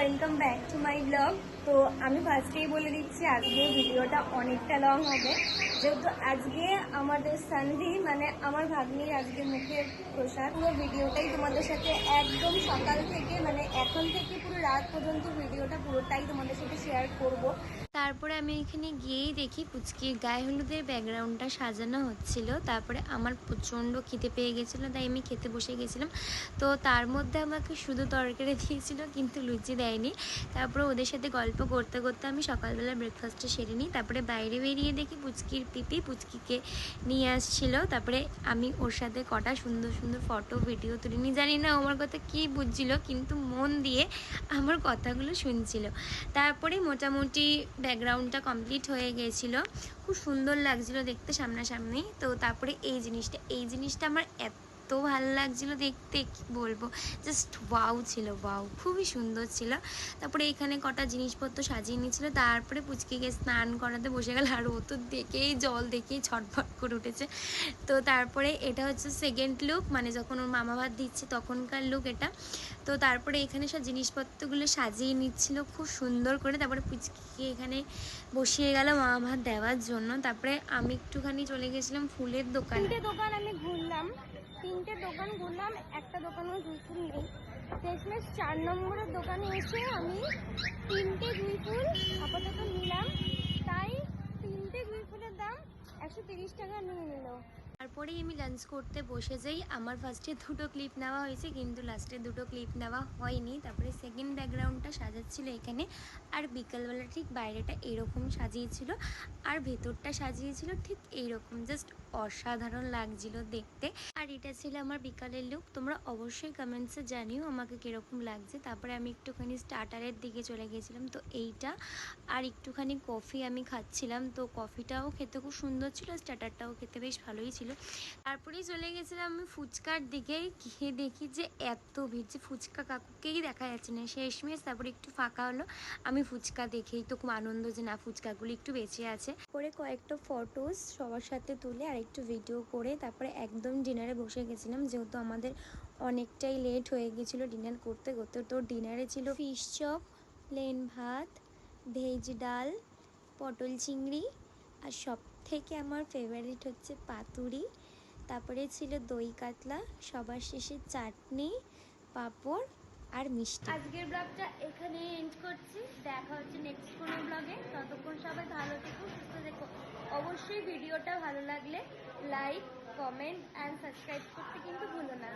Welcome back to my blog. তো আমি ফার্স্টেই বলে দিচ্ছি আজকে ভিডিওটা অনেকটা লং হবে, যেহেতু আজকে আমাদের সানভি মানে আমার ভাগ্নির আজকে মুখের প্রসাদ। পুরো ভিডিওটাই তোমাদের সাথে একদম সকাল থেকে মানে এখন থেকে পুরো রাত পর্যন্ত ভিডিওটা পুরোটাই তোমাদের সাথে শেয়ার করব। তারপরে আমি এখানে গিয়েই দেখি পুচকির গায়ে হলুদের ব্যাকগ্রাউন্ডটা সাজানো হচ্ছিল। তারপরে আমার প্রচণ্ড খিদে পেয়ে গেছিলো, তাই আমি খেতে বসে গেছিলাম। তো তার মধ্যে আমাকে শুধু তরকারি দিয়েছিল, কিন্তু লুচি দেয়নি। তারপরে ওদের সাথে গল্প করতে করতে আমি সকালবেলা ব্রেকফাস্টটা সেরে নিই। তারপরে বাইরে বেরিয়ে দেখি পুচকির পিপি পুচকিকে নিয়ে আসছিল। তারপরে আমি ওর সাথে কটা সুন্দর সুন্দর ফটো ভিডিও তুলে নিই। জানি না আমার কথা কী বুঝছিল, কিন্তু মন দিয়ে আমার কথাগুলো শুনছিল। তারপরে মোটামুটি ব্যাকগ্রাউন্ডটা কমপ্লিট হয়ে গিয়েছিলো, খুব সুন্দর লাগছিলো দেখতে সামনাসামনি। তো তারপরে এই জিনিসটা আমার এত ভালো লাগছিলো দেখতে, কি বলবো, জাস্ট ওয়াও ছিল, ওয়াও, খুবই সুন্দর ছিল। তারপরে এখানে কটা জিনিসপত্র সাজিয়ে নিয়েছিল। তারপরে পুচকিকে স্নান করাতে বসে গেল, আর ও তো দেখেই জল দেখেই ছটফট করে উঠেছে। তো তারপরে এটা হচ্ছে সেকেন্ড লুক, মানে যখন ওর মামা ভাত দিচ্ছে তখনকার লুক এটা। তো তারপরে এখানে সব জিনিসপত্রগুলো সাজিয়ে নিচ্ছিল খুব সুন্দর করে। তারপরে পুচকিকে এখানে বসিয়ে গেল মামা ভাত দেওয়ার জন্য। তারপরে আমি একটুখানি চলে গেছিলাম ফুলের দোকান। আমি ঘুরলাম, 3টে দোকান ঘুরলাম, একটা দোকানও জুঁই ফুল নেই। শেষমেশ 4 নম্বরের দোকানে এসে আমি 3টে জুঁই ফুল আপাতত নিলাম। তাই 3টে জুঁই ফুলের দাম 130 টাকা নিয়ে নিল। তারপরেই আমি লাঞ্চ করতে বসে যাই। আমার ফার্স্টে 2টো ক্লিপ নেওয়া হয়েছে, কিন্তু লাস্টে 2টো ক্লিপ নেওয়া হয়নি। তারপরে সেকেন্ড ব্যাকগ্রাউন্ডটা সাজাচ্ছিল এখানে, আর বিকালবেলা ঠিক বাইরেটা এরকম সাজিয়েছিল, আর ভেতরটা সাজিয়েছিল ঠিক এইরকম। জাস্ট অসাধারণ লাগছিল দেখতে। আর এটা ছিল আমার বিকালের লুক। তোমরা অবশ্যই কমেন্টসে জানিও আমাকে কীরকম লাগছে। তারপরে আমি একটুখানি স্টার্টারের দিকে চলে গেছিলাম। তো এইটা আর একটুখানি কফি আমি খাচ্ছিলাম। তো কফিটাও খেতে খুব সুন্দর ছিল, স্টার্টারটাও খেতে বেশ ভালোই ছিল। তারপরেই চলে গেছিলাম আমি ফুচকার দিকে। গিয়ে দেখি যে এত ভিড়, যে ফুচকা কাকুকেই দেখা যাচ্ছে না শেষমেশ। তারপরে একটু ফাঁকা হলো, আমি ফুচকা দেখেই তো খুব আনন্দ যে না ফুচকাগুলো একটু বেঁচে আছে। করে কয়েকটা ফটোস সবার সাথে তুলে আর একটু ভিডিও করে তারপরে একদম ডিনারে বসে গেছিলাম, যেহেতু আমাদের অনেকটাই লেট হয়ে গেছিলো ডিনার করতে করতে। তো ডিনারে ছিল ফিশ চপ, প্লেন ভাত, ভেজ ডাল, পটল চিংড়ি, আর সব থেকে আমার ফেভারিট হচ্ছে পাতুরি। তারপরে ছিল দই কাতলা, সবার শেষে চাটনি, পাঁপড় আর মিষ্টি। আজকের ব্লগটা এখানে এন্ড করছি। দেখা হচ্ছে নেক্সট কোনো ব্লগে। ততক্ষণ সবাই ভালো থেকো, সুস্থ থেকো। অবশ্যই ভিডিওটা ভালো লাগলে লাইক, কমেন্ট অ্যান্ড সাবস্ক্রাইব করতে কিন্তু ভুলো না।